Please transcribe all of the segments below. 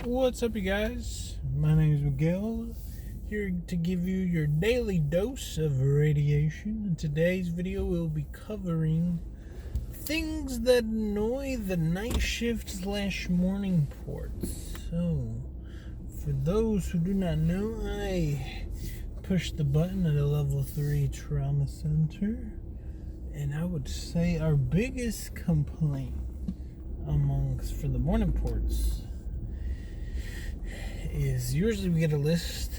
What's up, you guys? My name is Miguel, here to give you your daily dose of radiation. In today's video, we'll be covering things that annoy the night shift / morning ports. So, for those who do not know, I pushed the button at a level 3 trauma center, and I would say our biggest complaint for the morning ports is usually we get a list,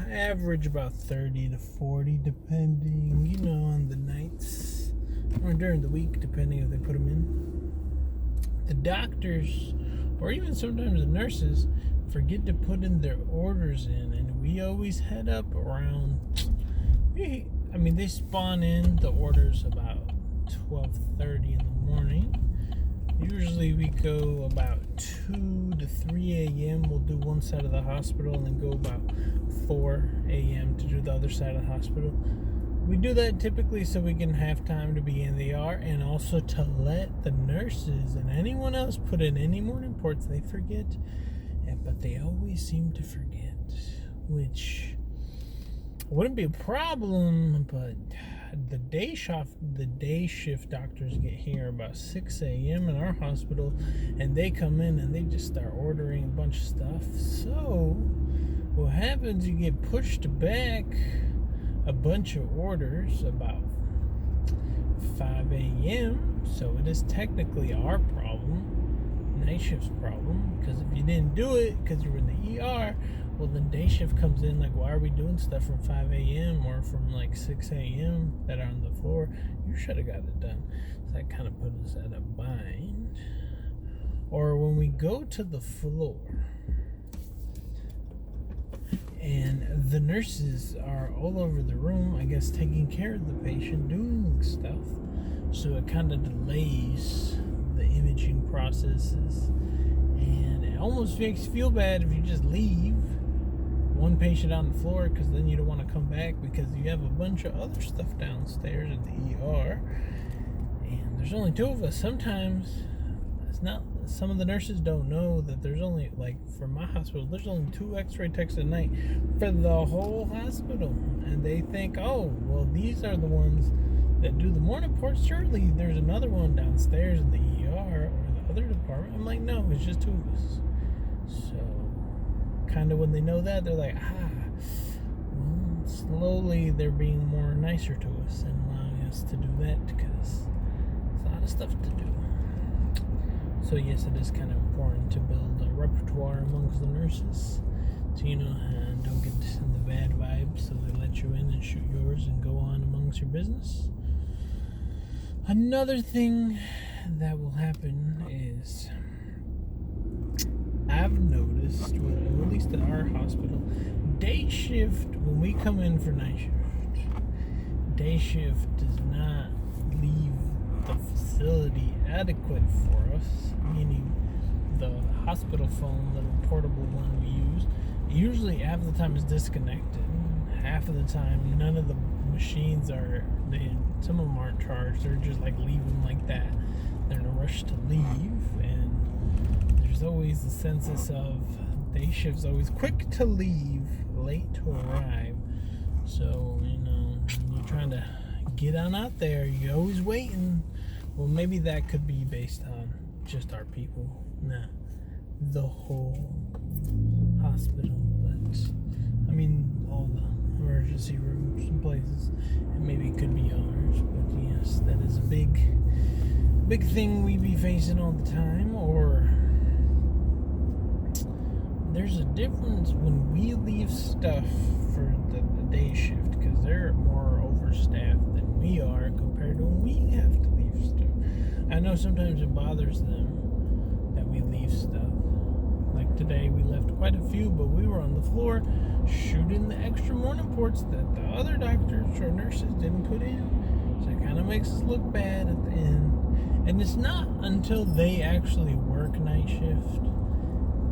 average about 30 to 40 depending, on the nights or during the week, depending if they put them in. The doctors or even sometimes the nurses forget to put in their orders in, and we always head up around, they spawn in the orders about 12:30 in the morning. Usually we go about 2 to 3 a.m. We'll do one side of the hospital and then go about 4 a.m. to do the other side of the hospital. We do that typically so we can have time to be in the ER and also to let the nurses and anyone else put in any morning ports. They forget, but they always seem to forget, which wouldn't be a problem, but the day shift doctors get here about 6 a.m. in our hospital, and they come in and they just start ordering a bunch of stuff. So what happens, you get pushed back a bunch of orders about 5 a.m. So it is technically our problem, night shift's problem, because if you didn't do it because you were in the ER, well, then day shift comes in like, why are we doing stuff from 5 a.m. or from like 6 a.m. that are on the floor? You should have got it done. So that kind of put us at a bind. Or when we go to the floor and the nurses are all over the room, I guess, taking care of the patient, doing stuff. So it kind of delays the imaging processes. And it almost makes you feel bad if you just leave one patient on the floor, because then you don't want to come back because you have a bunch of other stuff downstairs in the ER, and there's only 2 of us. Sometimes it's not. Some of the nurses don't know that there's only, like, for my hospital, there's only 2 Xray techs a night for the whole hospital, and they think, oh, well, these are the ones that do the morning ports. Surely there's another one downstairs in the ER or the other department. I'm like, no, it's just 2 of us. So kind of when they know that, they're like, well, slowly they're being more nicer to us and allowing us to do that because there's a lot of stuff to do. So yes, it is kind of important to build a repertoire amongst the nurses so and don't get the bad vibes, so they let you in and shoot yours and go on amongst your business. Another thing that will happen is, I've noticed, well, at least at our hospital, day shift, when we come in for night shift, day shift does not leave the facility adequate for us, meaning the hospital phone, little portable one we use, usually half the time is disconnected. Half of the time, none of the machines are, some of them aren't charged, they're just like leave them like that. They're in a rush to leave, and there's always the census of day shift's always quick to leave, late to arrive. So, you're trying to get on out there, you're always waiting. Well, maybe that could be based on just our people, not the whole hospital, but all the emergency rooms and places, and maybe it could be ours. But yes, that is a big thing we be facing all the time. Or there's a difference when we leave stuff for the day shift, because they're more overstaffed than we are compared to when we have to leave stuff. I know sometimes it bothers them that we leave stuff. Like today, we left quite a few, but we were on the floor shooting the extra morning ports that the other doctors or nurses didn't put in. So it kind of makes us look bad at the end. And it's not until they actually work night shift,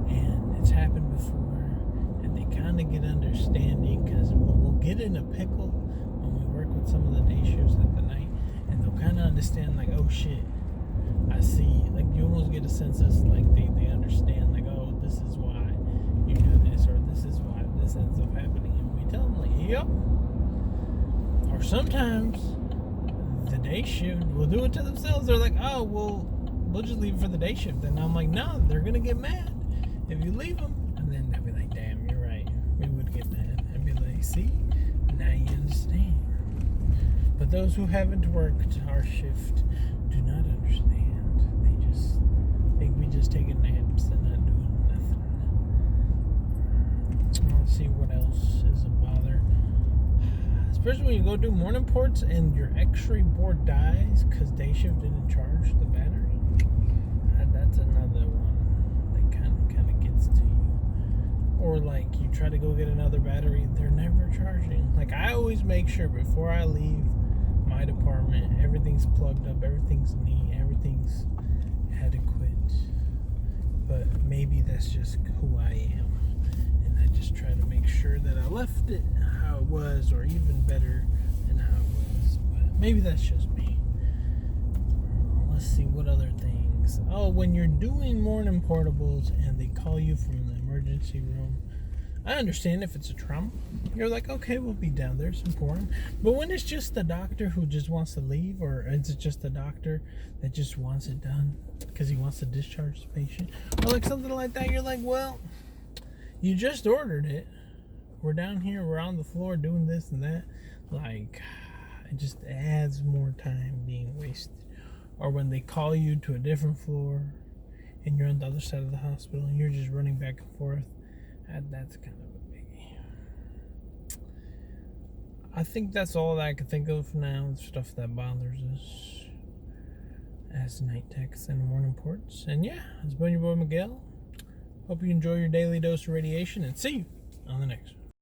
and it's happened before, and they kind of get understanding, because we'll get in a pickle when we work with some of the day shifts at the night, and they'll kind of understand, like, oh shit, I see, like, you almost get a sense of, like, they understand, like, oh, this is why. Yep. Or sometimes the day shift will do it to themselves. They're like, oh, well, we'll just leave it for the day shift. And I'm like, no, they're going to get mad if you leave them. And then they'll be like, damn, you're right. We would get mad. I'd be like, see, now you understand. But those who haven't worked our shift do not understand. They just think we just taking naps and not doing nothing. Let's see what else is a bother. Especially when you go do morning ports and your Xray board dies because day shift didn't charge the battery. That's another one that kind of gets to you. Or like you try to go get another battery, they're never charging. Like I always make sure before I leave my department, everything's plugged up, everything's neat, everything's adequate. But maybe that's just who I am. And I just try to make sure that I left it how it was, or even better than how it was. But maybe that's just me. Let's see what other things. Oh, when you're doing morning portables and they call you from the emergency room, I understand if it's a trauma. You're like, okay, we'll be down there. It's important. But when it's just the doctor who just wants to leave, or is it just the doctor that just wants it done because he wants to discharge the patient, or like something like that, you're like, well, you just ordered it. We're down here. We're on the floor doing this and that. Like, it just adds more time being wasted. Or when they call you to a different floor and you're on the other side of the hospital and you're just running back and forth. That's kind of a biggie. I think that's all that I can think of now. The stuff that bothers us as night techs and morning ports. And yeah, it's been your boy Miguel. Hope you enjoy your daily dose of radiation, and see you on the next one.